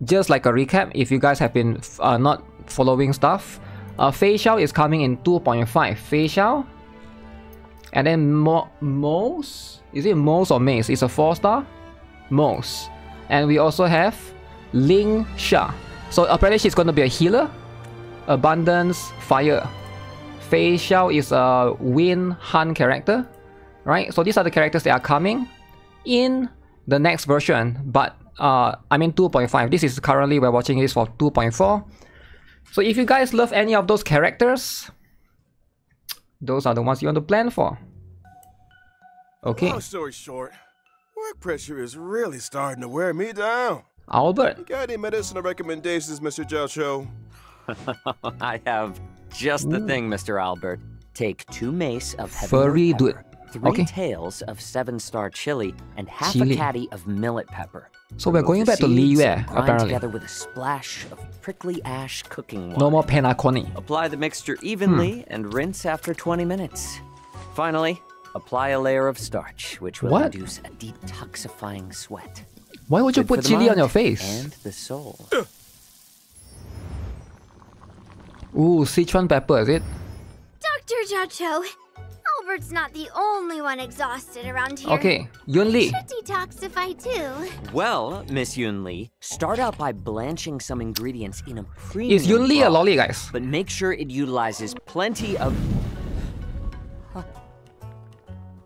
just like a recap, if you guys have been not following stuff, Facial is coming in 2.5. Facial. And then Mose. Is it Mose or Mace? It's a 4-star. Mose. And we also have Ling Sha. So apparently she's going to be a healer. Abundance, Fire. Facial is a Wind Hunt character. Right? So these are the characters that are coming in the next version. But I mean 2.5. This is currently we're watching this for 2.4. So if you guys love any of those characters, those are the ones you want to plan for. Okay. Long story short, work pressure is really starting to wear me down. Albert. You got any medicinal recommendations, Mr. Jiao? I have just the thing, Mr. Albert. Take 2 mace of Furry heavy dude. pepper, 3 Okay. tails of 7-star chili, and half Chili. a caddy of millet pepper. So we're going Remove the back to seeds Liyue, and grind apparently. together with a splash of prickly ash cooking wine. No more Penacony. Apply the mixture evenly and rinse after 20 minutes. Finally, apply a layer of starch, which will What? induce a detoxifying sweat. Why would you Good for put the chili on mind your face? and the soul. Ooh, Sichuan pepper, is it? Dr. Jiao, Albert's not the only one exhausted around here. Okay, Yunli. Should detoxify too. Well, Miss Yunli, start out by blanching some ingredients in a premium Is Yunli a broth, lolly, guys? but make sure it utilizes plenty of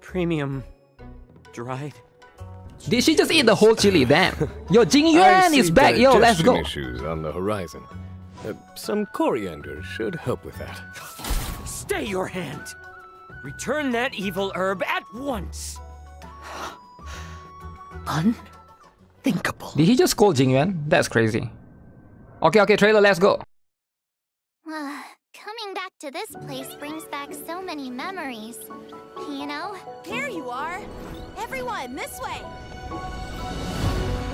premium dried. Did she just eat the whole chili? Damn. Yo, Jing Yuan is back. Yo, let's go. Issues on the horizon. Some coriander should help with that. Stay your hand. Return that evil herb at once. Unthinkable. Did he just scold Jing Yuan? That's crazy. Okay, trailer, let's go. Coming back to this place brings back so many memories. You know? There you are. Everyone, this way.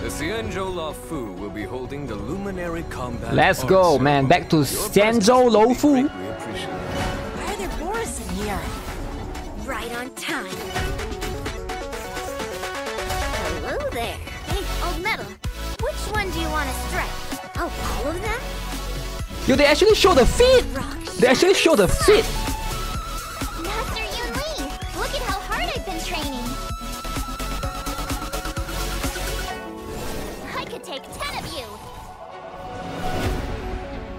The Xianzhou Laofu will be holding the Luminary Combat. Let's Arts go, Ceremony. man. Back to Your Xianzhou presence will be Laofu. greatly appreciated. Why are there Boris in here? Right on time. Hello there. Hey, old metal. Which one do you want to strike? Oh, all of them? Yo, they actually show the feet. They actually show the feet. Master Yunli, look at how hard I've been training. I could take 10 of you.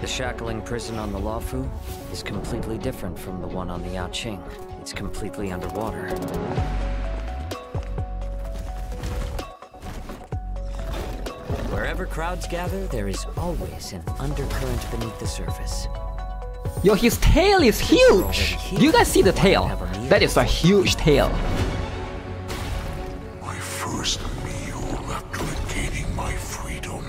The shackling prison on the Laofu is completely different from the one on the Yaoqing. It's completely underwater. Wherever crowds gather, there is always an undercurrent beneath the surface. Yo, his tail is huge. Do you guys see the tail? That is a huge tail. My first meal after regaining my freedom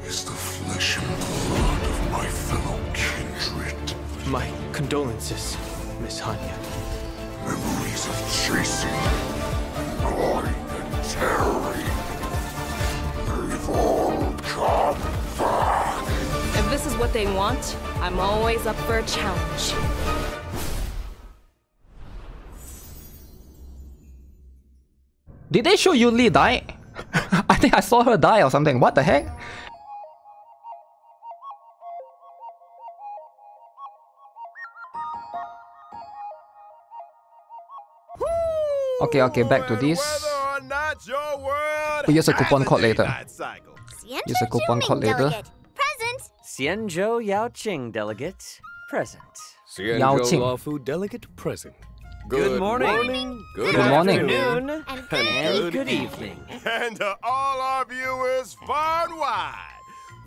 is the flesh and blood of my fellow kindred. My condolences, Miss Hanya. Memories of chasing, gnawing, and tearing. They've all come back. If this is what they want, I'm always up for a challenge. Did they show Yunli die? I think I saw her die or something. What the heck? Okay, back to this. We use a coupon code later. Use a coupon code later. Present. Xianzhou Yaoqing delegate, present. Xianzhou Yaoqing. Laofu delegate present. Good morning. Good morning. afternoon. And Good evening. And to all our viewers far and wide,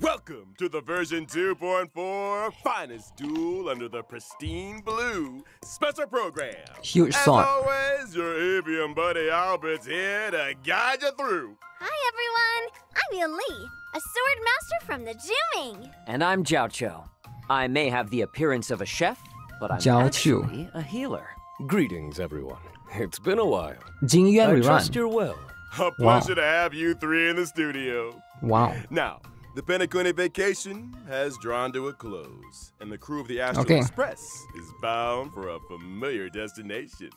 welcome to the version 2.4 finest duel under the pristine blue special program. Huge As sword. always, your avian buddy Albert's here to guide you through. Hi, everyone. I'm Yunli, a sword master from the Juming. And I'm Jiao Qiu. I may have the appearance of a chef, but I'm Jiao Qiu. actually a healer. Greetings, everyone. It's been a while. Jing Yuan I trust rerun. you're well. A pleasure to have you three in the studio. Wow. Now, the Penacony vacation has drawn to a close, and the crew of the Astral Okay. Express is bound for a familiar destination,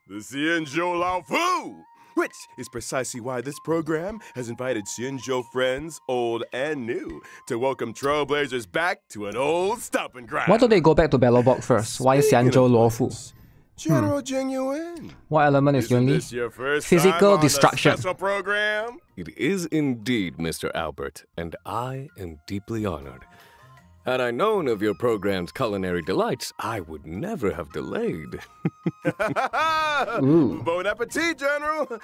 the Xianzhou Laofu. which is precisely why this program has invited Xianzhou friends, old and new, to welcome Trailblazers back to an old stomping ground. Why don't they go back to Bellowbok first? Why Xianzhou Luofu? General Genuine. What element is Isn't Yunli? this your first Physical time on the destruction. special program? It is indeed, Mr. Albert, and I am deeply honored. Had I known of your program's culinary delights, I would never have delayed. Ooh. Bon appetit, General.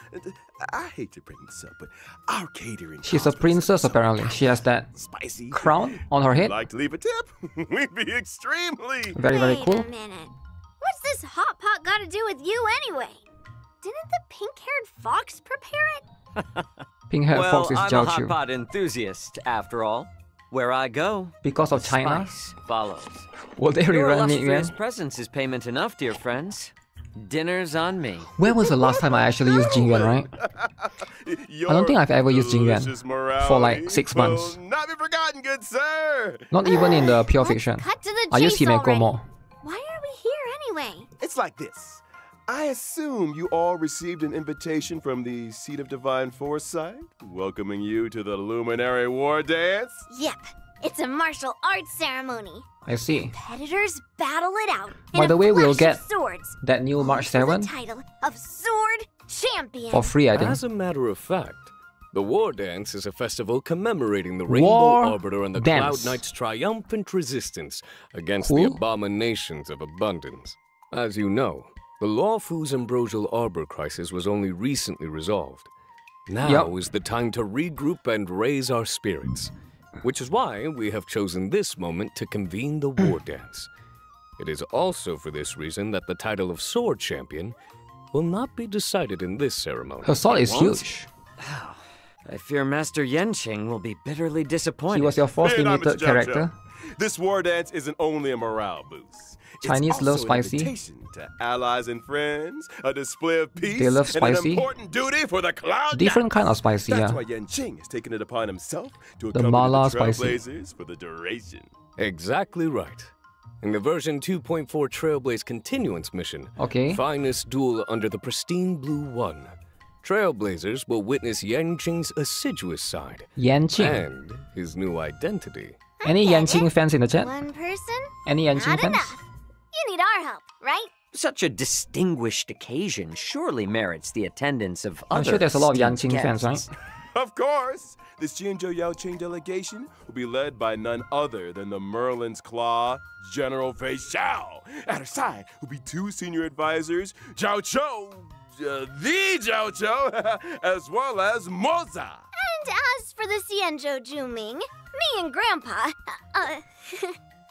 I hate to bring this up, but our catering. She's a princess apparently. She has that spicy crown on her head. Like to leave a tip? We'd be extremely. Very, very cool. Wait a minute. What's this hot pot got to do with you anyway? Didn't the pink-haired fox prepare it? Pink-haired fox is I'm a Zhao hot Chu. pot enthusiast, after all. Where I go, Because of China? spice follows. Will they Your rerun it illustrious again? presence is payment enough, dear friends. Dinner's on me. When was the last time I actually used Jingyuan, right? I don't think I've ever used Jingyuan for like 6 months. Will not be forgotten, good sir. Not even in the pure Let's fiction. cut to the I use chase Himeko already. more. Why are we here anyway? It's like this. I assume you all received an invitation from the Seat of Divine Foresight, welcoming you to the Luminary War Dance. Yep, it's a martial arts ceremony. I see. Competitors battle it out. By in the a way, we'll clash of get swords that new March for 7 the title of Sword Champion. for free, I think. As a matter of fact, the War Dance is a festival commemorating the War Rainbow Arbiter and the Dance. Cloud Knight's triumphant resistance against Cool. the abominations of abundance. As you know, the Luofu's ambrosial arbor crisis was only recently resolved. Now Yep. is the time to regroup and raise our spirits, which is why we have chosen this moment to convene the War Dance. It is also for this reason that the title of Sword Champion will not be decided in this ceremony. Her sword is won't? huge. I fear Master Yenqing will be bitterly disappointed. He was your first Hey, now, limited Mr. Zhao character. Zhao. This war dance isn't only a morale boost. Chinese it's love also spicy. An invitation to allies and friends, a display of peace, They love and spicy. an important duty for the Cloud Different Knights. kind of spicy, That's yeah. why Yenqing has taken it upon himself to The accompany mala the spicy. Trailblazers for the duration. Exactly right. In the version 2.4 Trailblaze Continuance mission, Okay. Finest Duel under the Pristine Blue One, Trailblazers will witness Yenqing's assiduous side Yanqing. and his new identity. Any Yanqing fans in the chat? One person? Any Yanqing Not fans? enough. You need our help, right? Such a distinguished occasion surely merits the attendance of I'm other sure there's a lot of esteemed Yanqing fans, right? guests. Of course, this Jianzhou Yaoqing delegation will be led by none other than the Merlin's Claw, General Fei Xiao. At her side will be 2 senior advisors, Zhao Chou, the Zhao Chou, as well as Moza. And as for the Xianzhou Juming, me and Grandpa,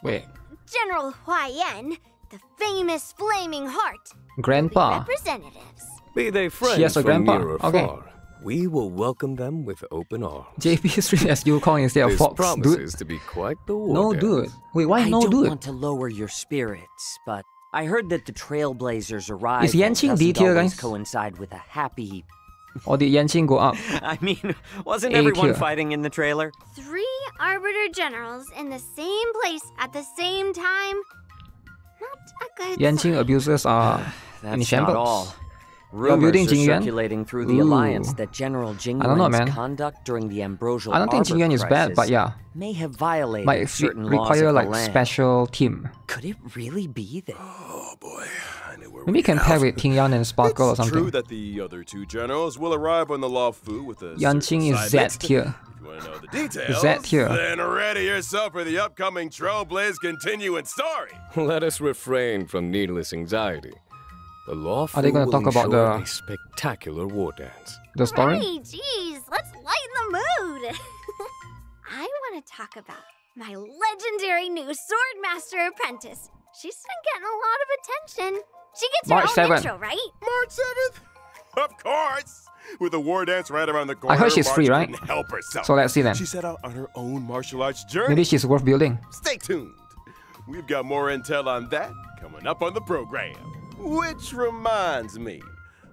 Wait. General Huaiyan, the famous Flaming Heart, Grandpa. representatives. Be they friends She has a from grandpa. near or Okay. far, we will welcome them with open arms. JP is reading as Yukong instead of This Fox, promises dude. to be quite the war No, dance. dude. Wait, why I no, don't dude? want to lower your spirits, but I heard that the Trailblazers arrival Is Yanqing D doesn't tier, always guys? coincide with a happy... Or did Yanqing go up? I mean, wasn't A everyone tier. fighting in the trailer? 3 Arbiter Generals in the same place at the same time? Not a good Yanqing sign. abusers are in That's shambles. not all. You're building Rumors are Jingyuan? circulating through the Ooh. alliance that General Jingyuan's I don't know, man. conduct during the ambrosial I don't think arbor Jingyuan is bad, crisis but yeah. may have violated Might certain laws require of like the land. special team. Could it really be that? Oh boy, I knew where Maybe you can pair with Tingyan and Sparkle or It's true something. that the other 2 generals will arrive on the Luofu with a Yanqing certain is Z assignment. tier. If you want to know the details, Z tier. then ready yourself for the upcoming Trailblaze continuing story. Let us refrain from needless anxiety. The law Are they gonna will talk about ensure the- a spectacular war dance. The story? Hey, geez, let's lighten the mood. I want to talk about my legendary new Swordmaster apprentice. She's been getting a lot of attention. She gets March her own 7th. intro, right? March 7th? Of course! With the war dance right around the corner, I heard she's March free, right? couldn't help herself. So let's see then. She set out on her own martial arts journey. Maybe she's worth building. Stay tuned. We've got more intel on that coming up on the program. Which reminds me,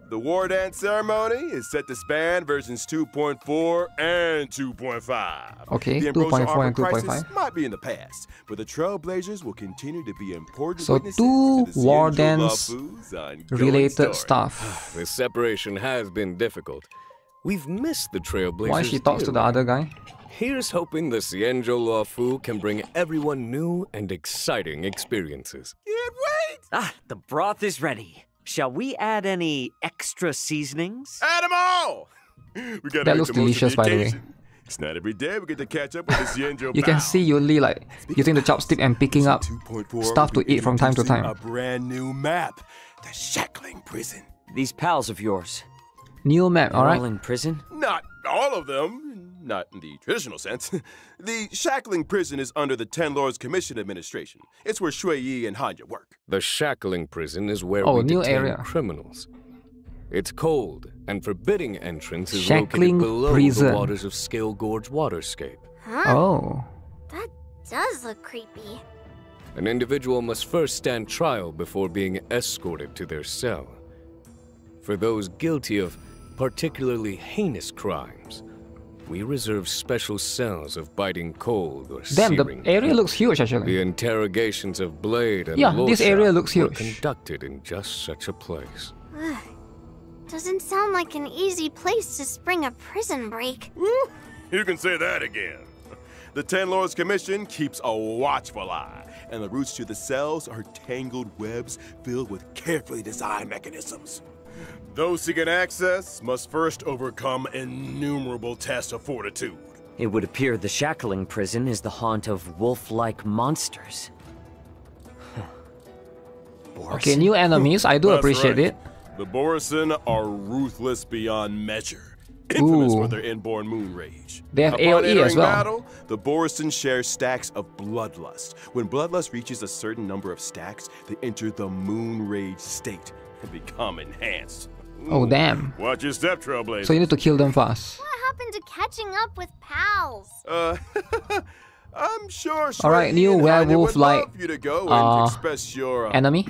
The War Dance ceremony is set to span versions 2.4 and 2.5. Okay, the Ambrosia 2.4 Armor and crisis 2.5. might be in the past, but the Trailblazers will continue to be important So witnesses two to the War Xianzhou Dance Lafu's ongoing related story. stuff. This separation has been difficult. We've missed the Trailblazers. Why she talks to the other guy? Here's hoping the Xianzhou Lafu can bring everyone new and exciting experiences. Can't wait! Ah, the broth is ready. Shall we add any extra seasonings? Add 'em all! We gotta That make looks the most of delicious, by the way. occasion. It's not every day we get to catch up with the Xianzhou You can Bao. see Yunli like using the chopstick and picking up 2.4 stuff to will be eat from time to introducing time. A brand new map, the Shackling Prison. These pals of yours, New map, they're all alright? in prison? Not all of them, not in the traditional sense. The Shackling Prison is under the Ten Lords Commission administration. It's where Shui Yi and Hanya work. The Shackling Prison is where Oh, we new detain area. criminals. It's cold, and forbidding entrance is Shackling located below Prison. the waters of Scale Gorge waterscape. Huh? Oh. That does look creepy. An individual must first stand trial before being escorted to their cell. For those guilty of particularly heinous crimes, we reserve special cells of biting cold or Damn, the searing. area looks huge actually. The interrogations of Blade and Yeah, this area Lorshak looks were huge. conducted in just such a place. Doesn't sound like an easy place to spring a prison break. You can say that again. The Ten Lords Commission keeps a watchful eye, and the routes to the cells are tangled webs filled with carefully designed mechanisms. Those seeking access must first overcome innumerable tests of fortitude. It would appear the Shackling Prison is the haunt of wolf-like monsters. Okay, new enemies. I do That's appreciate right. it. The Borisin are ruthless beyond measure, infamous Ooh. for their inborn moon rage. They have Upon AoE as entering well. battle, the Borisin share stacks of bloodlust. When bloodlust reaches a certain number of stacks, they enter the moon rage state and become enhanced. Oh damn. Watch your step, Trailblazer. So you need to kill them fast. What happened to catching up with pals? I'm sure. Alright, new Shui and Hanya werewolf would love like you to go and express your enemy.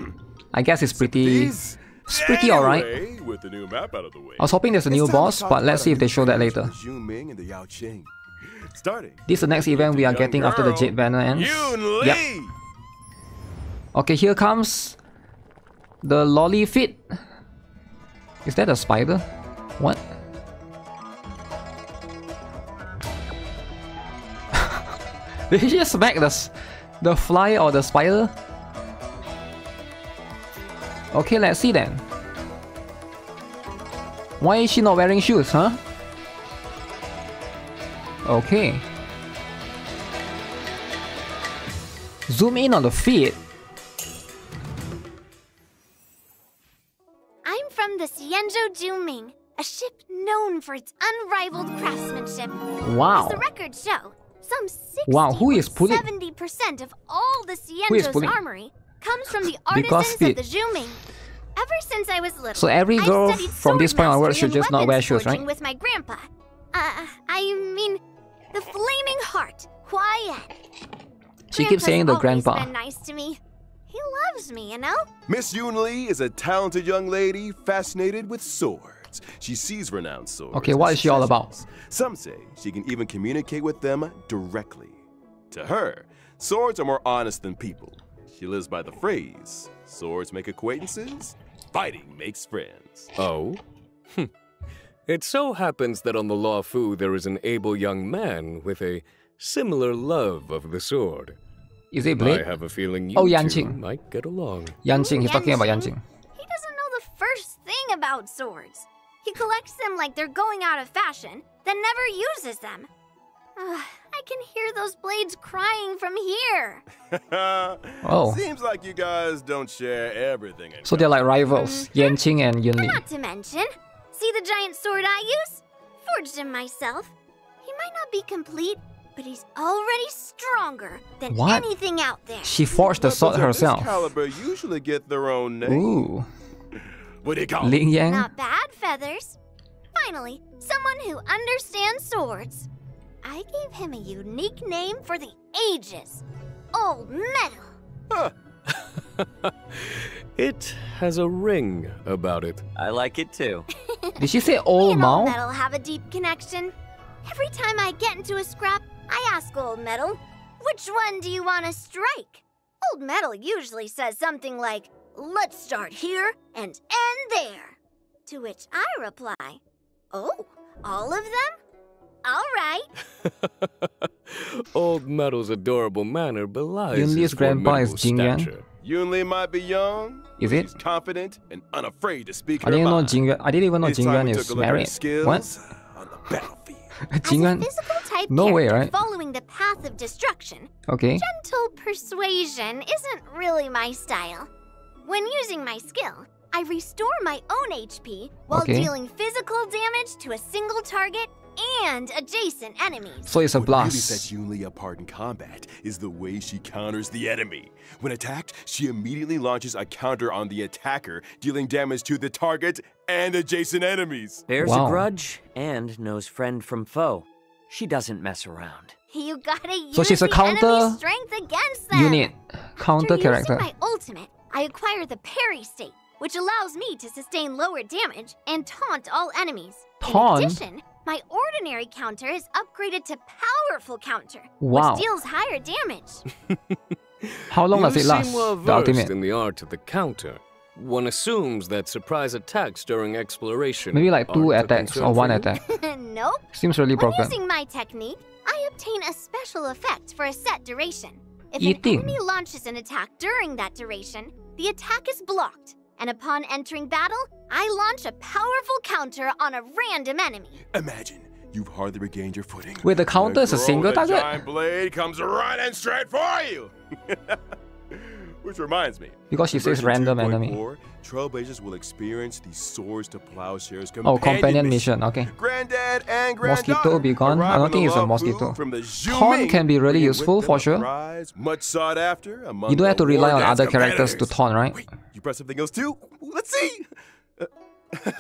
I guess it's pretty. sympathies. It's pretty alright. Anyway, with the new map out of the way, I was hoping there's a new it's time to boss, talk but let's about see our if they new show that friends, later. the Zhuming and the Yao Qing. Starting. This is the next event we are Young getting after the girl, Jade Banner ends. Yunli! Yep. Okay, here comes the lolly fit. Is that a spider? What? Did he just smack the fly or the spider? Okay, let's see then. Why is she not wearing shoes, huh? Okay. Zoom in on the feet. I'm from the Xianzhou Juming, a ship known for its unrivaled craftsmanship. Wow. As the records show, some 60 Wow, who is pulling- 70% of all the Who is Xianzhou's pulling? armory comes from the Because artisans fit. of the Juming. Ever since I was little, So every I've girl studied from this sword point onwards mastery should and just not wear weapons shoes, forging right? with my grandpa. I mean, the Flaming Heart, Quiet. She keeps saying the Grandpa's grandpa. always been nice to me. He loves me, you know? Miss Yunli is a talented young lady fascinated with swords. She sees renowned swords. Okay, what as is she all about? treasures. Some say she can even communicate with them directly. To her, swords are more honest than people. She lives by the phrase, swords make acquaintances, fighting makes friends. Oh? It so happens that on the Lafu there is an able young man with a similar love of the sword. Is it I Blade? have a feeling you Oh, two Yanqing. might get along. Yanqing, he's talking about Yanqing? Yanqing. He doesn't know the first thing about swords. He collects them like they're going out of fashion, then never uses them. I can hear those blades crying from here. Oh. Seems like you guys don't share everything. in So they're like rivals, Yanqing and Yunli. Not to mention, see the giant sword I use? Forged him myself. He might not be complete, but he's already stronger than What? anything out there. She forged the sword Weapons of herself. This caliber usually get their own name. Ooh. What do you call it? Ling Yang? Not bad, Feathers. Finally, someone who understands swords. I gave him a unique name for the ages. Old Metal. Huh. It has a ring about it. I like it too. Did she say Me old and Old Mao? Metal have a deep connection. Every time I get into a scrap, I ask Old Metal, which one do you want to strike? Old Metal usually says something like, let's start here and end there. To which I reply, oh, all of them? All right. Old Metal's adorable manner belies Yunli's his grandpa is formidable Jingyan. stature. Yunli might be young, Is but it? she's confident and unafraid to speak I her didn't know mind. Jingyan. I didn't even know It's time Jingyan we is took a look at her married. skills What? on the battlefield. As a Jingyan? physical type No way, character right? following the path of destruction, Okay. gentle persuasion isn't really my style. When using my skill, I restore my own HP while Okay. dealing physical damage to a single target and adjacent enemies. So it's a What really blast. sets Yunli apart in combat is the way she counters the enemy. When attacked, she immediately launches a counter on the attacker, dealing damage to the target and adjacent enemies. Bears Wow. a grudge and knows friend from foe. She doesn't mess around. You gotta use So she's a the counter enemy's strength against them. unit. Counter After character. using my ultimate, I acquire the parry state, which allows me to sustain lower damage and taunt all enemies. Taunt? In addition, my ordinary counter is upgraded to powerful counter, Wow. which deals higher damage. How long does You it last? seem well The versed ultimate. in the art of the counter. One assumes that surprise attacks during exploration Maybe like 2 aren't a attacks concern or 1 for you? attack. Nope. Seems really When broken. using my technique, I obtain a special effect for a set duration. If Eating. an enemy launches an attack during that duration, the attack is blocked. And upon entering battle, I launch a powerful counter on a random enemy. Imagine you've hardly regained your footing. Wait, the counter is a girl single with a target? giant blade comes running straight for you. Which reminds me. Because she in says version random enemy. 2.4, Trailblazers will experience the Swords to Plowshares Oh, companion mission. Okay. Granddad and granddaughter Mosquito be gone. I arrive don't on think the it's a Lafu mosquito. From the Taunt can be really bringing useful with them for a sure. prize much sought after among You don't have to the rely on war other dance characters to competitors. taunt, right? Wait, you press something else too? Let's see.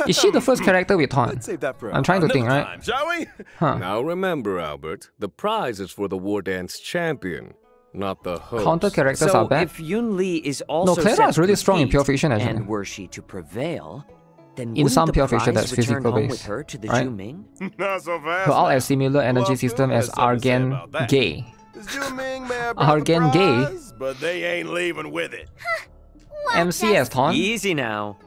Is she the first character with taunt? Let's save that for I'm trying to think, another right? time, shall we? Huh. Now remember, Albert, the prize is for the War Dance champion, not the host. Counter characters So are bad. if Yunli is also Clara set is really to strong in defeat, Pure Fiction, actually. and were she to prevail, then In wouldn't some the Pure Fiction prize that's return physical home based, with her to the right? Zhuming? Not so fast. Her ult now. has similar energy Lafu system has as something to say Argan about that. Gay. The Zhuming may have brought the Argan Gay? prize, but they ain't leaving with it. MC as taunt? Easy now.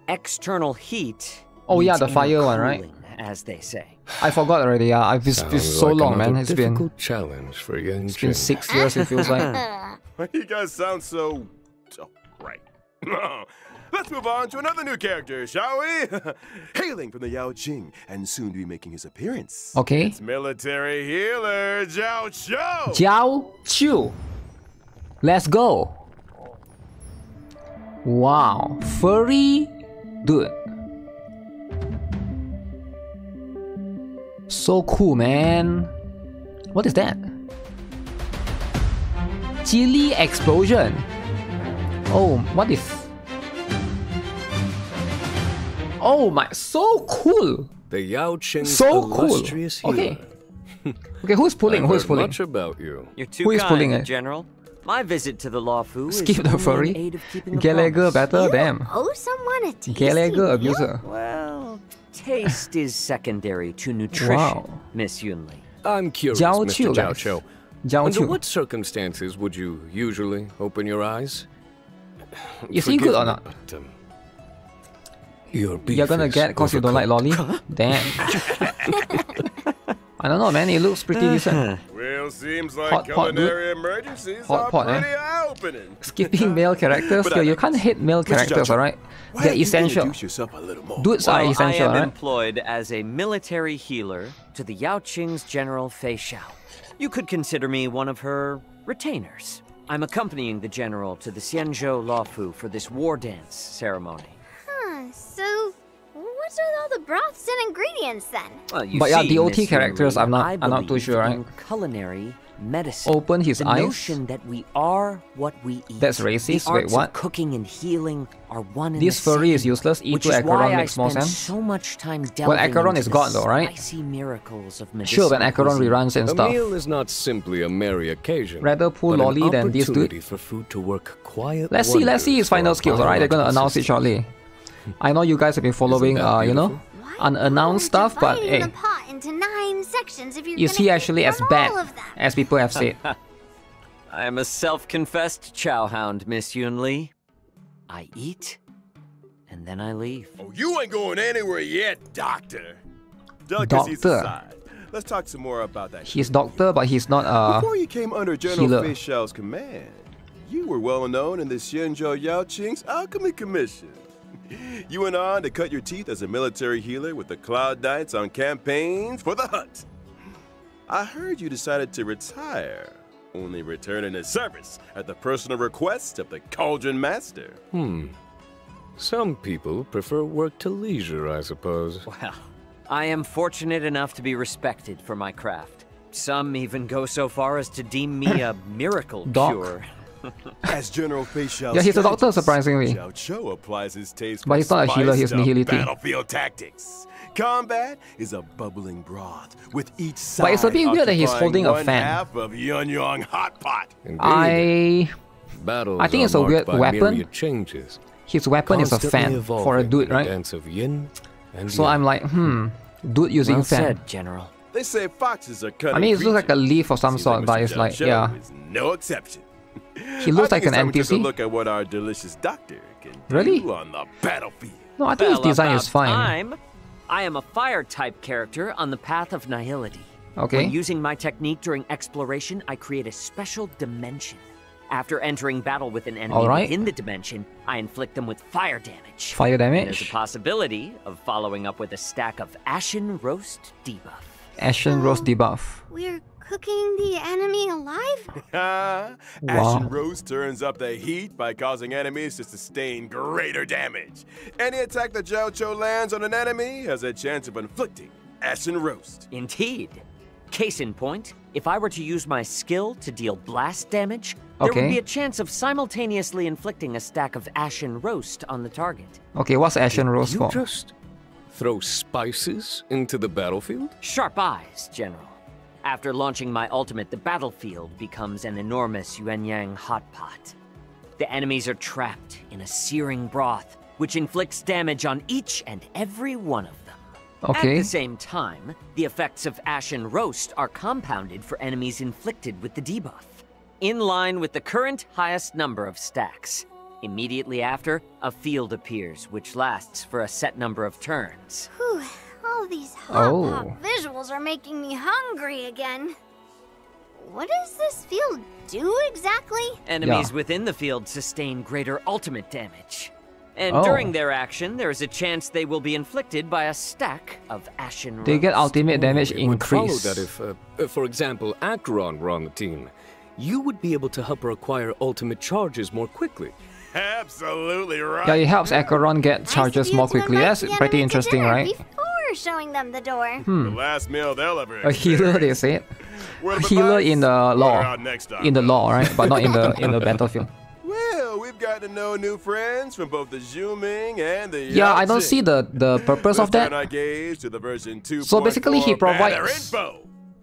External heat. Oh yeah, needs the inner fire one, right? cooling, as they say. I forgot already. Yeah, I've been Sounds so like long, man. another It's been difficult challenge for young it's been Jin. 6 years. It feels like. Why you guys sound so right? Let's move on to another new character, shall we? Hailing from the Yao Qing and soon to be making his appearance. Okay. It's military healer Zhao Chou. Jiao Chu. Let's go. Wow, furry dude. So cool, man. What is that? Chili explosion. Oh, what is? Oh my, so cool. The Yao Qing's So cool. illustrious healer. Okay. Okay, who's pulling? I've Who's heard pulling? much about you. You're too Who is kind, pulling it? General. My visit to the Lafu Skip is the only furry. in aid of keeping a Gallagher promise. better, You damn. owe someone a tasty Gallagher meal? abuser. Well, taste is secondary to nutrition, Wow. Miss Yunli. I'm curious, Jiao Mr. Chu, Zhao guys. Chou. Jiao Under Chu. what circumstances would you usually open your eyes? Is he good Forgive or me, not? but, your beef You're gonna is get cause you don't like lolly? Damn. I don't know, man. It looks pretty decent. Well, seems like Hot pot, culinary emergencies Hot are pot, eh? pretty eye-opening. Skipping male characters? But Yo, I you like can't this. hate male Mr. characters, Zhao, alright? why They're don't you essential. introduce yourself a little more? Dudes are Well, essential, I am right? employed as a military healer to the Yao Qing's General Fei Xiao. You could consider me one of her retainers. I'm accompanying the general to the Xianzhou Lafu for this war dance ceremony. Huh, so what are all the broths and ingredients then? Well, you But yeah, see, DOT Miss characters, Yunli, I'm not- I I'm not too believe sure, right? in culinary medicine. Open his the eyes. notion that we are what we eat. That's racist. The Wait, arts what? of cooking and healing are one and This the furry same, is useless. which E2 is why Acheron I makes more spend sense. so much time Well, delving Acheron into is the God though, right? spicy miracles of Sure, medicinal when Acheron cuisine. reruns and A stuff. meal is not simply a merry occasion, Rather pull but lolly an than this dude. opportunity for food to work quiet. Let's see his final skills, alright? They're gonna announce it shortly. I know you guys have been following, you know, unannounced stuff, but hey, the pot into 9 sections if you're is he gonna actually eat as from bad all of them? as people have said? I am a self-confessed chow hound, Miss Yunli. I eat, and then I leave. Oh, you ain't going anywhere yet, Doctor. Delicacies Doctor. aside, let's talk some more about that. He's doctor, but he's not Before you came under General healer. Fei Xiao's command, you were well known in the Xianzhou Yaoqing's Alchemy Commission. You went on to cut your teeth as a military healer with the Cloud Knights on campaigns for the hunt. I heard you decided to retire, only returning to service at the personal request of the Cauldron Master. Some people prefer work to leisure, I suppose. Well, I am fortunate enough to be respected for my craft. Some even go so far as to deem me a miracle Doc. cure. As General Fei Xiao's Yeah, he's a doctor, strategist, surprisingly. Xiao Chou applies his taste But he's not a healer, he's spiced up nihility. battlefield tactics. Combat is a bubbling broth, with each side But it's a bit weird that he's occupying holding a one fan. half of Yunyang Hot Pot. Indeed. I think it's a weird weapon. Changes, His weapon is a constantly fan for a evolving dude, in a right? dance of yin and So yang. I'm like, dude using Well fan. said, General. They say foxes are cunning I mean, it looks like a creatures. leaf of some Seems sort, but Mr. it's Zhao like, Chou yeah. is no exception. He looks like an I think it's time we took a NPC. look at what our delicious doctor can Really? do on the battlefield. No, I think his Well, design about is fine. time. I am a fire-type character on the path of nihility. Okay. When using my technique during exploration, I create a special dimension. After entering battle with an enemy Alright. within the dimension, I inflict them with fire damage. Fire There's damage. a possibility of following up with a stack of Ashen Roast debuff. Ashen Roast debuff. We're cooking the enemy alive? Wow. Ashen Roast turns up the heat by causing enemies to sustain greater damage. Any attack that Zhao Chou lands on an enemy has a chance of inflicting Ashen Roast. Indeed. Case in point, if I were to use my skill to deal blast damage, there Okay. would be a chance of simultaneously inflicting a stack of Ashen Roast on the target. Okay, what's Ashen Roast You for? just throw spices into the battlefield? Sharp eyes, General. After launching my ultimate, the battlefield becomes an enormous Yuanyang hot pot. The enemies are trapped in a searing broth, which inflicts damage on each and every one of them. Okay. At the same time, the effects of Ashen Roast are compounded for enemies inflicted with the debuff, in line with the current highest number of stacks. Immediately after, a field appears, which lasts for a set number of turns. Whew, all these hot Oh. pop visuals are making me hungry again. What does this field do exactly? Enemies Yeah. within the field sustain greater ultimate damage. And Oh. during their action, there is a chance they will be inflicted by a stack of Ashen They get Roast. ultimate damage It would follow increase. that if, for example, Acheron were on the team, you would be able to help her acquire ultimate charges more quickly. Absolutely right. Yeah, it helps Acheron get Nice charges of you more to quickly. invite That's the pretty enemy to interesting, dinner right? Before showing them the door. The last meal they'll ever A healer, they said. Word A of healer advice? in the Order law. out next time. In the law, right? But not in the battlefield. Well, we've got to know new friends from both the Zhuming and the Yeah, I don't Yaoqing. see the purpose of Let's turn that. our gaze to the version 2.4 So basically, he provides banner info.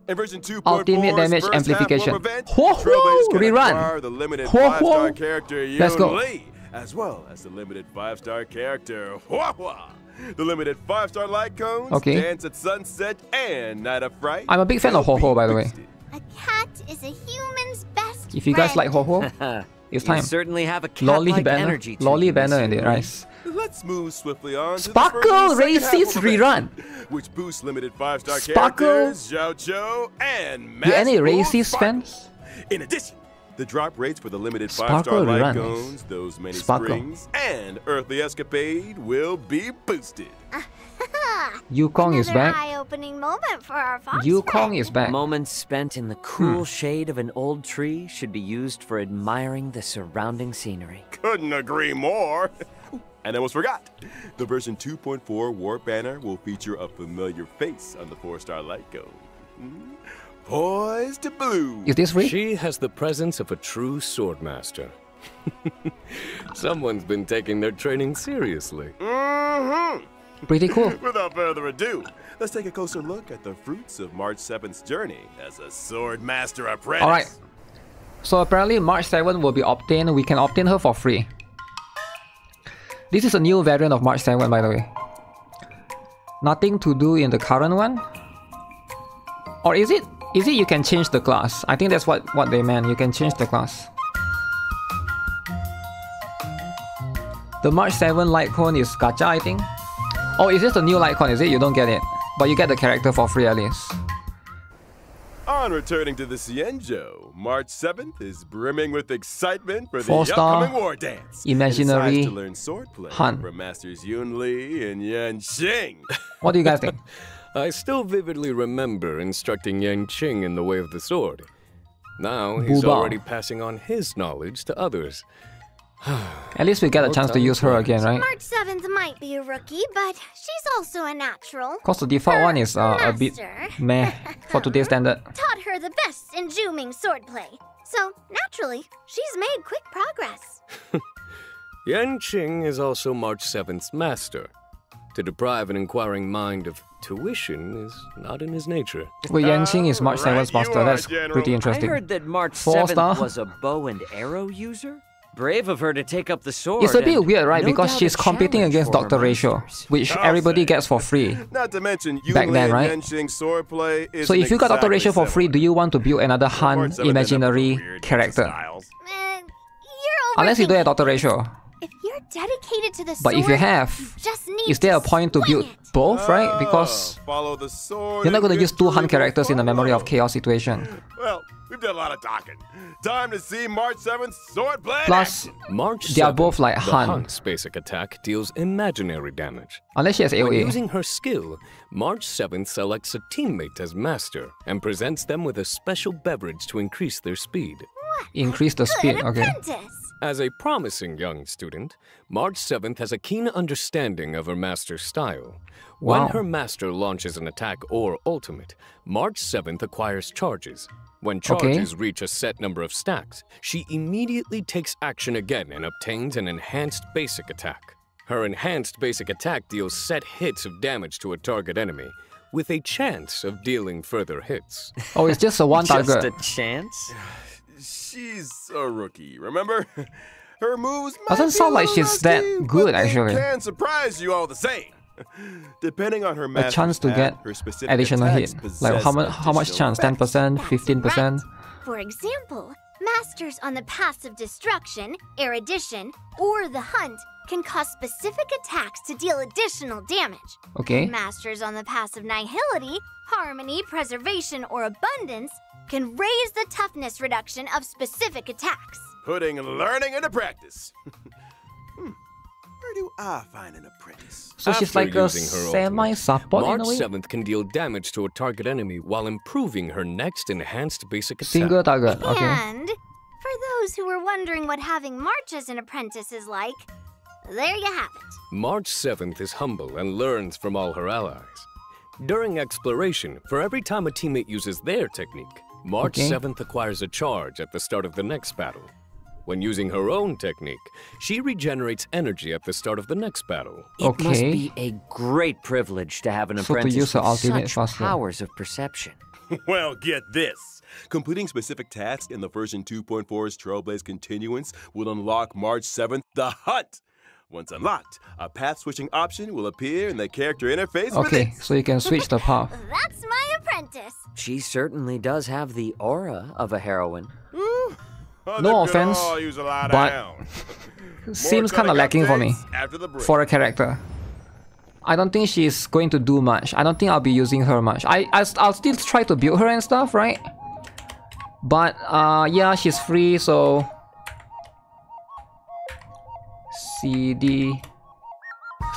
In version 2.4's ultimate damage first half amplification. warp event, Ho, ho, Trailblazers can rerun. acquire the limited Ho, 5-star ho. character Let's go. Yunli, as well as the limited 5-star character Hua Hua. The limited 5-star light cones, Okay. Dance at Sunset, and Night of Fright. I'm a big fan of will Ho-Ho, be by the way. boosted. A cat is a human's best If you guys friend. like Ho-Ho, it's You time. certainly have a Lolly cat-like banner. energy to Lolly you, banner Miss in it, Yunli. nice. Let's move swiftly on to Sparkle this version's second half Racist of event, rerun. which boosts limited 5-star Sparkle. characters, Zhao Chou, and You any Mass racist Bull fans? Sparkle. In addition, the drop rates for the limited Sparkle 5-star light rerun. cones, those many Sparkle. springs, and Earthly Escapade will be boosted. Yukong is Another back. eye-opening moment for our fox Yukong friend. is back. Moments spent in the cool shade of an old tree should be used for admiring the surrounding scenery. Couldn't agree more. And almost forgot, the version 2.4 Warp Banner will feature a familiar face on the 4-star light cone. poised to bloom. Is this free? She has the presence of a true swordmaster. Someone's been taking their training seriously. Pretty cool. Without further ado, let's take a closer look at the fruits of March 7th's journey as a swordmaster apprentice. Alright. So apparently March 7 will be obtained. We can obtain her for free. This is a new variant of March 7, by the way. Nothing to do in the current one? Or is it you can change the class? I think that's what they meant. You can change the class. The March 7 light cone is gacha, I think. Oh, is this the new light cone, is it? You don't get it. But you get the character for free at least. On returning to the Xianzhou, March 7th is brimming with excitement for the 4-star upcoming war dance. imaginary to learn swordplay Han. from masters Yunli and Yanqing. What do you guys think? I still vividly remember instructing Yanqing in the way of the sword. Now he's Booba. already passing on his knowledge to others. At least we get a chance to use her again, right? March 7th might be a rookie, but she's also a natural. Cause the default one is a bit master meh for today's standard. taught her the best in Juming swordplay. So, naturally, she's made quick progress. Yanqing is also March 7th's master. To deprive an inquiring mind of tuition is not in his nature. Wait, Yanqing is March 7's Right, master. you That's are, General. pretty I interesting. heard that March 4-star? 7th was a bow and arrow user? Brave of her to take up the sword. It's a bit and weird, right? no Because doubt she's a competing challenge against for her Dr. Ratio, masters. which I'll everybody say. gets for free. Not to mention Yunli Back then, right? and Yanqing swordplay is So if you got Dr. Ratio for free, do you want to build another Han March 7th ended up with imaginary weird character? styles. You're Unless you don't have overthinking Dr. it. Ratio. If you're dedicated to the But sword, if you have, just need is there a to point to swing build it. both, right? Because Follow the sword you're not going to and use two Han victory will characters in a memory of follow. chaos situation. Well, we've done a lot of talking. Time to see March 7th swordplay. in Plus, action. March they are 7th, both like the Han. Han's basic attack deals imaginary damage. Unless she has When AoE. using her skill, March 7th selects a teammate as master and presents them with a special beverage to increase their speed. Increase the speed, Good okay. apprentice. As a promising young student, March 7th has a keen understanding of her master's style. When Wow. her master launches an attack or ultimate, March 7th acquires charges. When charges reach a set number of stacks, she immediately takes action again and obtains an enhanced basic attack. Her enhanced basic attack deals set hits of damage to a target enemy, with a chance of dealing further hits. Oh, it's just a one Just target. a chance? She's a rookie, remember? Her moves might Doesn't be sound a like little she's that rusty, good, but they actually. can surprise you all the same. Depending on her master's chance to path, get her specific additional attacks hit. possess Like how much additional chance? effects. 10%, That's 15%? right. For example, masters on the paths of destruction, erudition, or the hunt can cause specific attacks to deal additional damage. Okay. Masters on the paths of nihility, harmony, preservation, or abundance can raise the toughness reduction of specific attacks. Putting learning into practice. Where do I find an apprentice? So she's After like a using her ultimate, semi-support in March a way? 7th can deal damage to a target enemy while improving her next enhanced basic attack. Single target, okay. And for those who were wondering what having March as an apprentice is like, there you have it. March 7th is humble and learns from all her allies. During exploration, for every time a teammate uses their technique, March Okay. 7th acquires a charge at the start of the next battle. When using her own technique, she regenerates energy at the start of the next battle. It must Okay. be a great privilege to have an So to apprentice use her with ultimate such faster. powers of perception. Well, get this. Completing specific tasks in the version 2.4's Trailblaze Continuance will unlock March 7th the Hunt. Once unlocked, a path switching option will appear in the character interface with Okay, it. so you can switch the path. That's my apprentice. She certainly does have the aura of a heroine. Oh, No they could offense, all use a lot of but help. Seems More kind of cutting lacking for me updates after the break. for a character. I don't think she's going to do much. I don't think I'll be using her much. I'll still try to build her and stuff, right? But yeah, she's free, so CD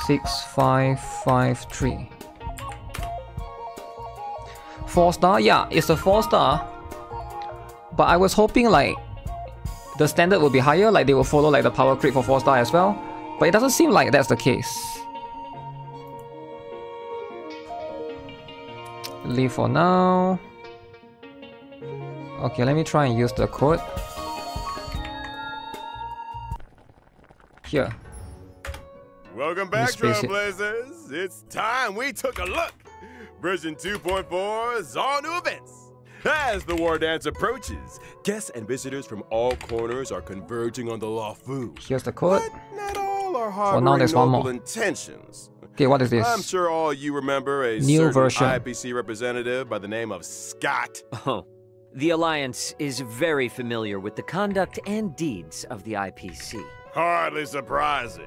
6553. 4-star? Yeah, it's a 4-star. But I was hoping like the standard will be higher, like they will follow like the power creep for 4-star as well. But it doesn't seem like that's the case. Leave for now. Okay, let me try and use the code. Here. Welcome back, space it. Trailblazers. It's time we took a look. Version 2.4 is all new events. As the war dance approaches, guests and visitors from all corners are converging on the Lawfu. Here's the code. But not all are now harboring there's one noble more. intentions. Okay, what is this? I'm sure all you remember a New certain version. IPC representative by the name of Scott. Oh, the Alliance is very familiar with the conduct and deeds of the IPC. Hardly surprising.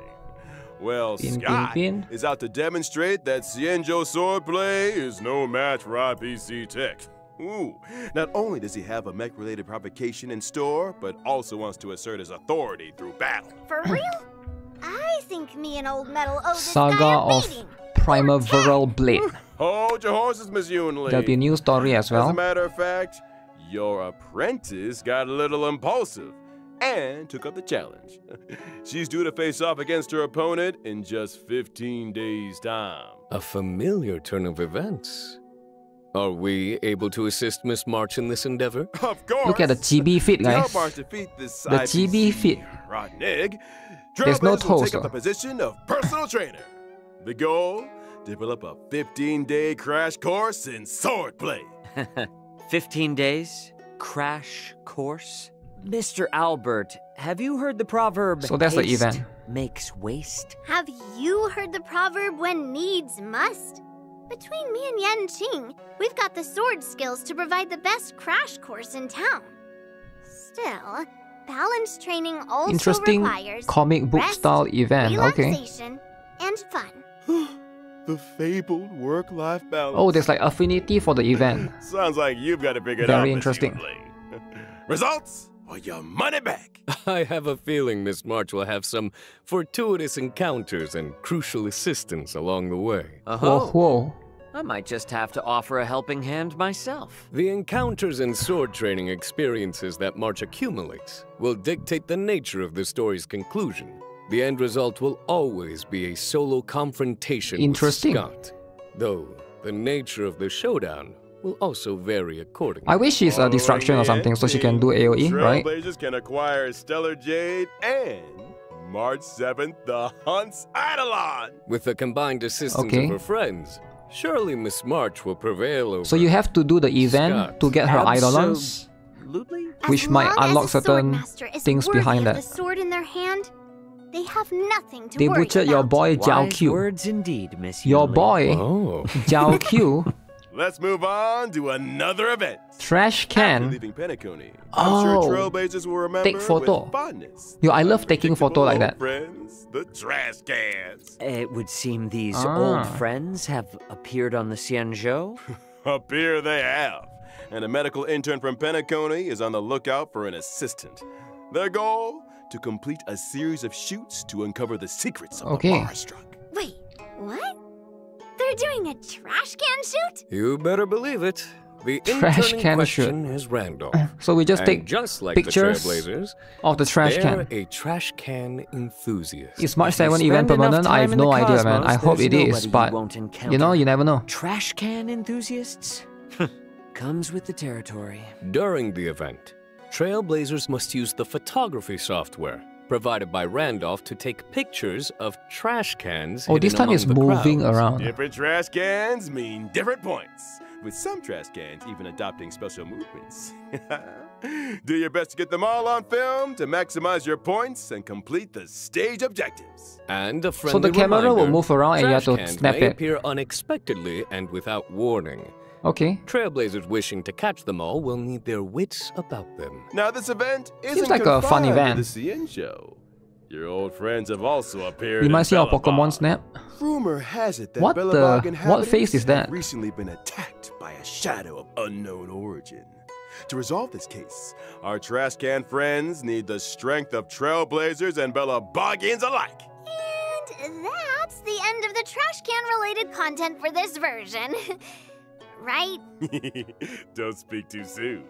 Well, Scott is out to demonstrate that Xianzhou swordplay is no match for IPC tech. Ooh, not only does he have a mech-related provocation in store, but also wants to assert his authority through battle. For real? I think me and Old Metal owe this Saga guy a of beating. Primaveral Blade. Hold your horses, Miss Yunli. There'll be a new story as As a well. matter of fact, your apprentice got a little impulsive and took up the challenge. She's due to face off against her opponent in just 15 days' time. A familiar turn of events. Are we able to assist Miss March in this endeavor? Of course. Look at the GB fit, To help guys. March defeat this The IPC GB fit. Rotnig, There's no Trailblazers will toes, take up the though. position of personal trainer. The goal? Develop a 15-day crash course in swordplay. 15 days? Crash course? Mr. Albert, have you heard the proverb, So that's the haste event. makes waste? Have you heard the proverb, when needs must? Between me and Yan Qing, we've got the sword skills to provide the best crash course in town. Still, balanced training also Interesting requires comic book rest, style event. Okay. relaxation, and fun. The fabled work-life balance. Oh, there's like affinity for the event. Sounds like you've got to figure it out. Very Miss interesting. Yunli. Results or your money back. I have a feeling Miss March will have some fortuitous encounters and crucial assistance along the way. Whoa, whoa. I might just have to offer a helping hand myself. The encounters and sword training experiences that March accumulates will dictate the nature of the story's conclusion. The end result will always be a solo confrontation Interesting. with Scott, though the nature of the showdown will also vary accordingly. I wish she's a distraction or something so she can do AoE, right? Trailblazers can acquire Stellar Jade and March 7th, the Hunt's Eidolon. With the combined assistance Okay. of her friends, surely Miss March will prevail over So you have to do the event Scott. to get her Eidolons, Absolutely. which As might long as unlock a certain swordmaster is things worthy behind of that. the sword in their hand, they have nothing to They worry butchered your about. boy Jiao Wise Q. words indeed, Miss Your Yunli. boy Oh. Jiao Q. Let's move on to another event. Trash After can. leaving Penacony, I'm Oh. sure Trailblazers will remember Take photo. with fondness. Yo, I love taking photo like that. Friends, the trash cans. It would seem these Ah. old friends have appeared on the Xianzhou. Up here they have. And a medical intern from Penacony is on the lookout for an assistant. Their goal? To complete a series of shoots to uncover the secrets of Okay. the Mars-struck. Wait, what? They're doing a trash can shoot? You better believe it. The Trash intern in can question is Randolph. So we just And take just like pictures the Trailblazers, of the trash they're can. a trash can enthusiast. Is March If you 7 event spend enough permanent? I time have in no the idea, man. cosmos, I hope there's it is, nobody you but won't you know, encounter. you never know. Trash can enthusiasts? Comes with the territory. During the event, Trailblazers must use the photography software provided by Randolph to take pictures of trash cans. Oh, this hidden time among it's the moving crowds. around. Different trash cans mean different points, with some trash cans even adopting special movements. Do your best to get them all on film to maximize your points and complete the stage objectives. And a So friendly the camera will reminder, move around and you have trash to cans snap may it. appear unexpectedly and without warning. Okay. Trailblazers wishing to catch them all will need their wits about them. Now, this event isn't like a fun confined event. to the Xianzhou. Your old friends have also appeared Reminds in me of Pokemon Bellabog. Snap. Rumor has it that What Bellabog the- what inhabitants face is that? have recently been attacked by a shadow of unknown origin. To resolve this case, our trash can friends need the strength of Trailblazers and Bellabogians alike. And that's the end of the trash can related content for this version. Right? Don't speak too soon.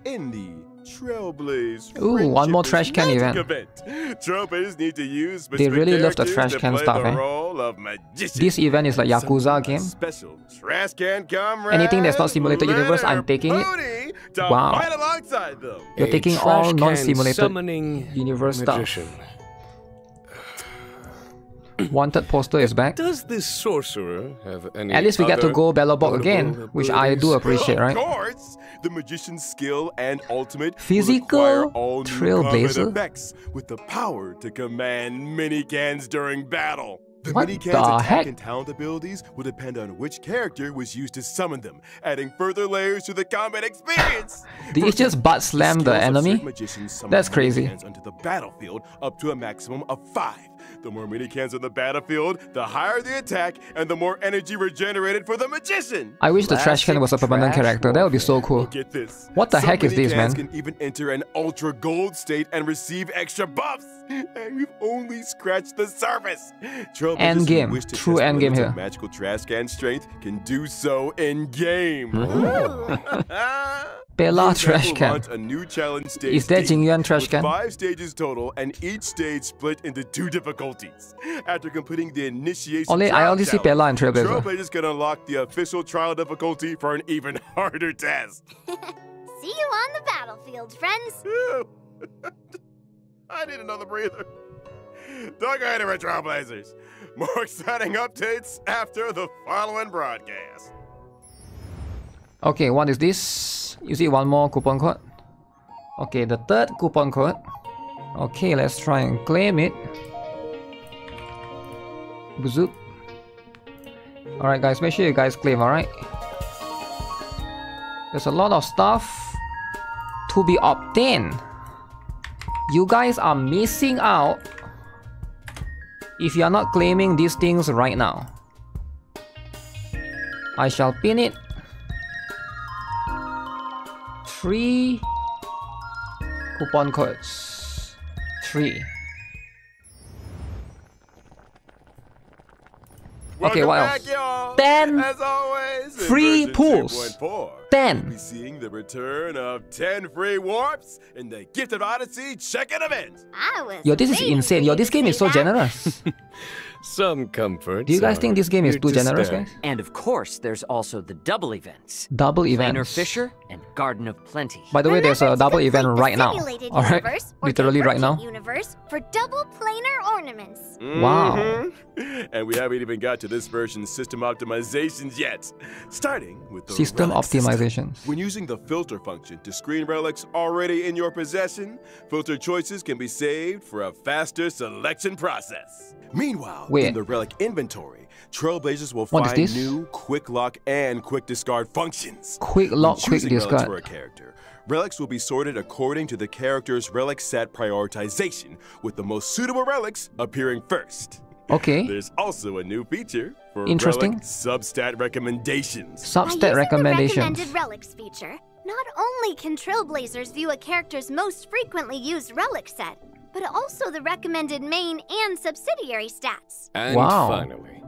In the Trailblaze Ooh, one more Friendship trash can is Magic event. Trailblazers need to use They specific really love the characters trash to can play stuff, the eh? role of magician. This event is like Yakuza So, a game. Special trash can comrade. Anything that's not simulated universe, I'm taking it. Booty to Wow. fight alongside them. You're taking all trash can non-simulated summoning universe magician. stuff. Wanted poster is back. Does this sorcerer have any At least we get to other go Bellabog notable again, which I do abilities? appreciate, right? Of course, the magician's skill and ultimate Physical will acquire all new Trailblazer? combat effects with the power to command mini-cans during battle. The What mini-cans the attack heck? and talent abilities will depend on which character was used to summon them, adding further layers to the combat experience. Did it just butt slam the skills of enemy? certain magicians summon That's crazy. mini-cans onto the battlefield up to a maximum of 5. The more mini-cans on the battlefield, the higher the attack and the more energy regenerated for the magician. I wish the trash can was a permanent Trash character. That would be so cool. Well, get this. What the Some heck is this, mini-cans man? can even enter an ultra gold state and receive extra buffs. And we've only scratched the surface. Trailblazers who Endgame. wish to True test the endgame limits of here. magical trash can strength can do so in game. Bella The event trash will can. launch a new challenge stage Is that D Jingyuan trash with can? 5 stages total, and each stage split into 2 difficulties. After completing the initiation I trial only see challenge, Bella and Trailblazer. Trailblazers can unlock the official trial difficulty for an even harder test. See you on the battlefield, friends. I need another breather. Don't go anywhere, Trailblazers. More exciting updates after the following broadcast. Okay, what is this? You see one more coupon code? Okay, the third coupon code. Okay, let's try and claim it. Bazook. Alright guys, make sure you guys claim, alright? There's a lot of stuff to be obtained. You guys are missing out if you are not claiming these things right now. I shall pin it. 3 coupon codes. 3. Okay, Welcome what back, else? y'all. 10 As always, in free version pools. 2.4, 10. we'll be seeing the return of 10 free warps in the Gift of Odyssey check-in event. I was Yo, this is waiting insane. for Yo, you this to game is say so that. generous. Some comforts. Do you guys think this game is here too to generous, stay. guys? And of course, there's also the double events. Double Planar events. Fisher and Garden of Plenty. By the way, there's a Remember to double complete event the right now. simulated Alright? universe or Literally right now. divergent universe for double planar ornaments. Wow. Mhm. And we haven't even got to this version's system optimizations yet. Starting with the System relic optimizations. When using the filter function to screen relics already in your possession, filter choices can be saved for a faster selection process. Meanwhile, Wait. in the relic inventory, Trailblazers will What is find this? new quick lock and quick discard functions. Quick When lock, quick choosing relics discard. for a character, relics will be sorted according to the character's relic set prioritization, with the most suitable relics appearing first. Okay. There's also a new feature for Interesting. relic substat recommendations. By Substat using the recommendations. recommended relics feature, not only can Trailblazers view a character's most frequently used relic set, but also the recommended main and subsidiary stats. And Wow. finally,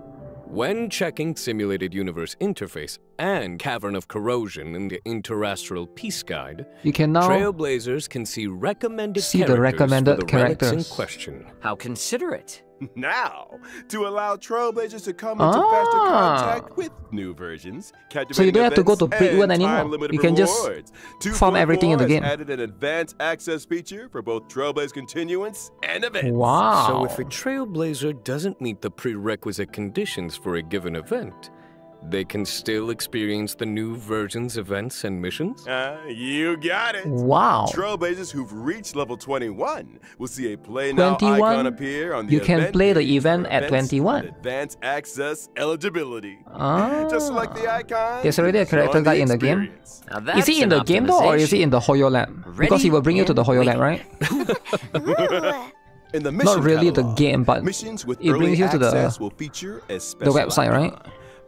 when checking Simulated Universe Interface and Cavern of Corrosion in the Interastral Peace Guide, You can now Trailblazers can see recommended See the characters recommended for the relics characters. in question. How considerate. Now, to allow Trailblazers to come into faster contact with new versions, So you don't have to go to events, Big One and anymore. time-limited You can just rewards. farm everything in the 2.4 game. has added an advanced access feature for both Trailblaze Continuance and events. Wow. So if a Trailblazer doesn't meet the prerequisite conditions for a given event, they can still experience the new version's events and missions? You got it. Wow. Trailblazers who've reached level 21 will see a Play Now 21? icon appear on the You can event play the page event for at events 21. with Advanced access eligibility. Ah. Just select the icon. There's already a character on guide in the game? experience. Now Is that's he in an the game though, or is he in the optimization. HoloLab? Because he will bring you to the Ready HoloLab, and right? Ooh. In the mission Not really the catalog, game, but missions with it early brings you to the- access will feature a special website, icon. right?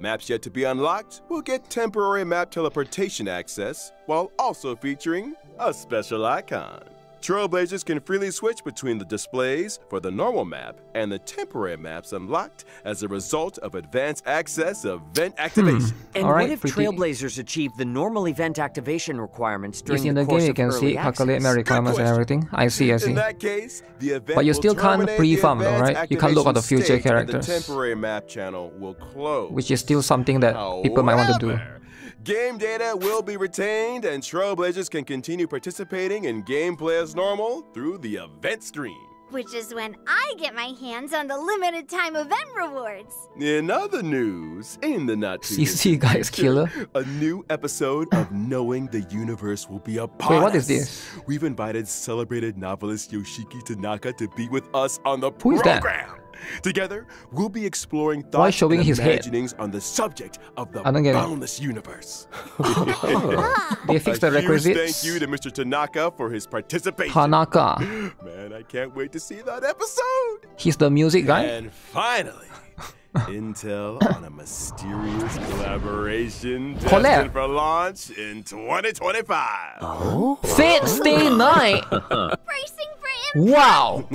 Maps yet to be unlocked will get temporary map teleportation access, while also featuring a special icon. Trailblazers can freely switch between the displays for the normal map and the temporary maps unlocked as a result of advanced access event activation. And Alright, what if pretty- Trailblazers achieve the normal event activation requirements during Yes, in the the course game you of can early see, calculate my access? requirements and question. everything. I see. In that case, the event But you will still can't terminate pre-farm the though, advanced right? You can't look at the activation future state and characters. The temporary map channel will close. Which is still something that people might want to do. However, Game data will be retained, and Trailblazers can continue participating in gameplay as normal through the event stream. Which is when I get my hands on the limited time event rewards. In other news, in the not too CC guys killer. a new episode of Knowing the Universe will be upon Wait, what us. is this? We've invited celebrated novelist Yoshiki Tanaka to be with us on the Who is that? program. Together, we'll be exploring Why thoughts showing and his head? imaginings on the subject of the I don't get it. boundless universe. They fixed the A huge requisites. thank you to Mr. Tanaka for his participation. Tanaka. Man, I can't wait to see that episode. He's the music guy. And finally, intel on a mysterious collaboration Collab. destined for launch in 2025. Fate Stay Night. Bracing for impact. Wow.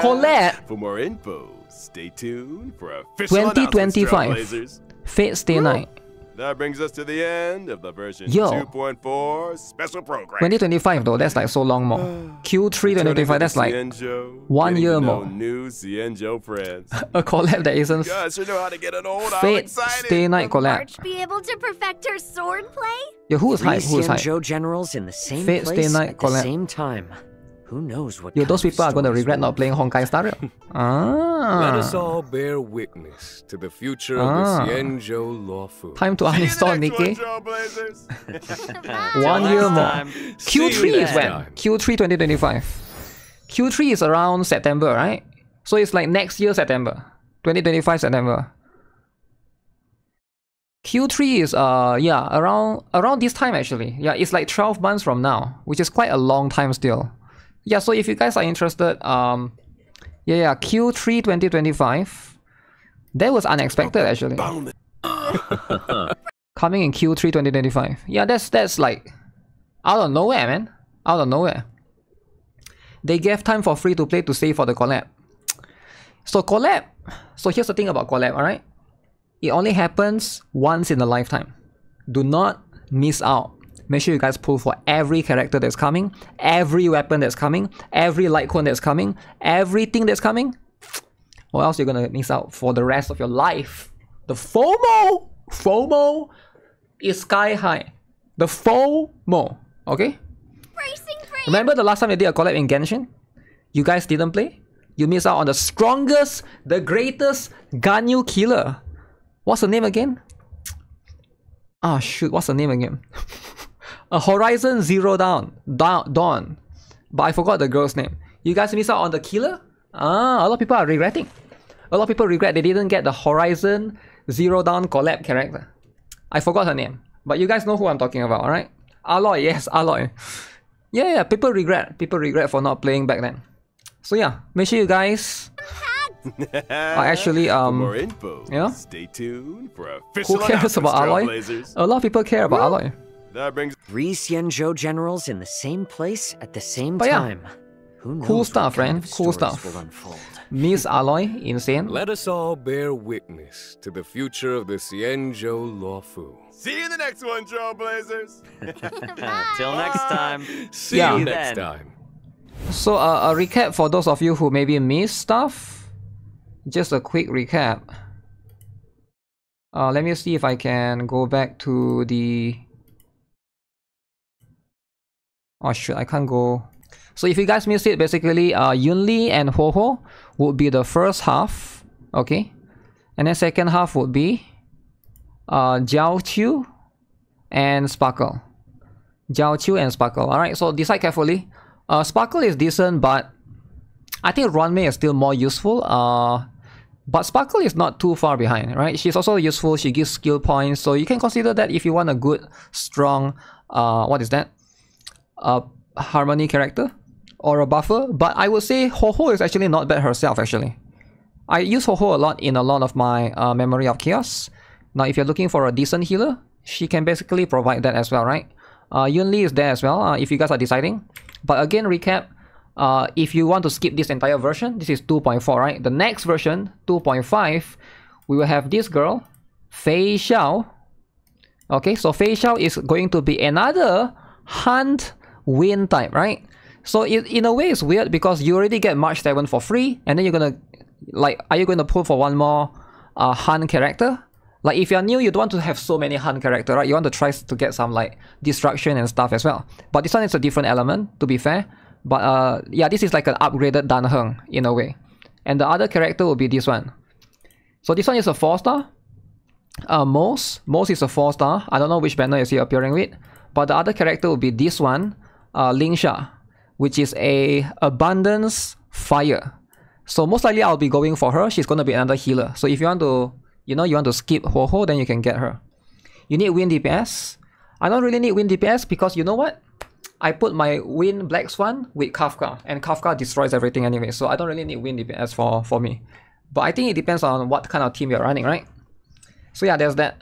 Collab. For more info, stay tuned for official 2025. announcements, Trailblazers. Fate Stay Night. That brings us to the end of the version Yo. 2.4 special program. 2025 though, that's like so long more. Q3 2025, that's like 1 year more. New Cienjo friends. A collab that isn't You guys sure know how to get an old. I'm Fate excited. Stay Night Will collab. March be able to perfect her sword play? Yo, who's Three hype? Who's hype? Xianzhou generals in the same Fate Stay place Night at the collab. same time. Who knows what Yo, kind those of people are gonna stories regret we'll not playing Honkai Star Rail. Let us Ah. all bear witness to the future of the Xianzhou Lawfu. Time to See you uninstall next one, Nikkei. Trailblazers. 1 year more. time. Q3 is when? time. Q3 2025. Q3 is around September, right? So it's like next year September. 2025 September. Q3 is yeah, around this time actually. Yeah, it's like 12 months from now, which is quite a long time still. Yeah, so if you guys are interested, yeah, Q3 2025. That was unexpected actually. Coming in Q3 2025. Yeah, that's like out of nowhere, man. Out of nowhere. They gave time for free to play to save for the collab. So collab. So here's the thing about collab, alright? It only happens once in a lifetime. Do not miss out. Make sure you guys pull for every character that's coming, every weapon that's coming, every light cone that's coming, everything that's coming. Or else you're gonna miss out for the rest of your life. The FOMO is sky high. The FOMO, okay? Bracing for Remember the last time I did a collab in Genshin? You guys didn't play? You missed out on the strongest, the greatest Ganyu killer. What's the name again? Ah shoot, what's the name again? A Horizon Zero Dawn. But I forgot the girl's name. You guys missed out on the killer? Ah, a lot of people are regretting. A lot of people regret they didn't get the Horizon Zero Dawn collab character. I forgot her name. But you guys know who I'm talking about, alright? Aloy, yes, Aloy. Yeah, people regret. People regret for not playing back then. So yeah, make sure you guys are actually For more info, yeah? stay tuned for official Who cares about announcements, Aloy? Trailblazers. A lot of people care about Aloy. That brings 3 Xianzhou generals in the same place at the same But yeah, time. Who knows cool what stuff, kind man. of Cool stories stuff. will unfold. Miss Aloy, insane. Let us all bear witness to the future of the Xianzhou Lawfu. See you in the next one, Trailblazers. Till next time. See Yeah. you You next then. time. So a recap for those of you who maybe missed stuff. Just a quick recap. Let me see if I can go back to the... Oh shit, I can't go... So if you guys missed it, basically Yunli and Ho-Ho would be the first half. Okay. And then second half would be Jiao Qiu and Sparkle. Jiao Qiu and Sparkle. Alright, so decide carefully. Sparkle is decent, but I think Runmei is still more useful. But Sparkle is not too far behind, right? She's also useful. She gives skill points, so you can consider that if you want a good, strong, what is that? Harmony character or a buffer. But I would say Ho-Ho is actually not bad herself. Actually, I use Ho-Ho a lot in a lot of my Memory of Chaos. Now, if you're looking for a decent healer, she can basically provide that as well, right? Yunli is there as well, if you guys are deciding. But again, recap, if you want to skip this entire version, this is 2.4, right? The next version, 2.5, we will have this girl, Fei Xiao. Okay, so Fei Xiao is going to be another Hunt Wind type, right? So in a way, it's weird because you already get March 7 for free, and then you're gonna, like, are you going to pull for one more Hunt character? Like if you're new, you don't want to have so many Hun character, right? You want to try to get some like destruction and stuff as well. But this one is a different element, to be fair. But yeah, this is like an upgraded Dan Heng in a way. And the other character will be this one. So this one is a 4-star. Mose is a 4-star. I don't know which banner is he appearing with. But the other character will be this one, Lingsha, which is a Abundance Fire. So most likely I'll be going for her. She's going to be another healer. So if you want to, you want to skip Ho-Ho, then you can get her. You need Wind DPS. I don't really need Wind DPS because you know what? I put my Wind Black Swan with Kafka, and Kafka destroys everything anyway, so I don't really need Wind DPS for me. But I think it depends on what kind of team you're running, right? So yeah, there's that.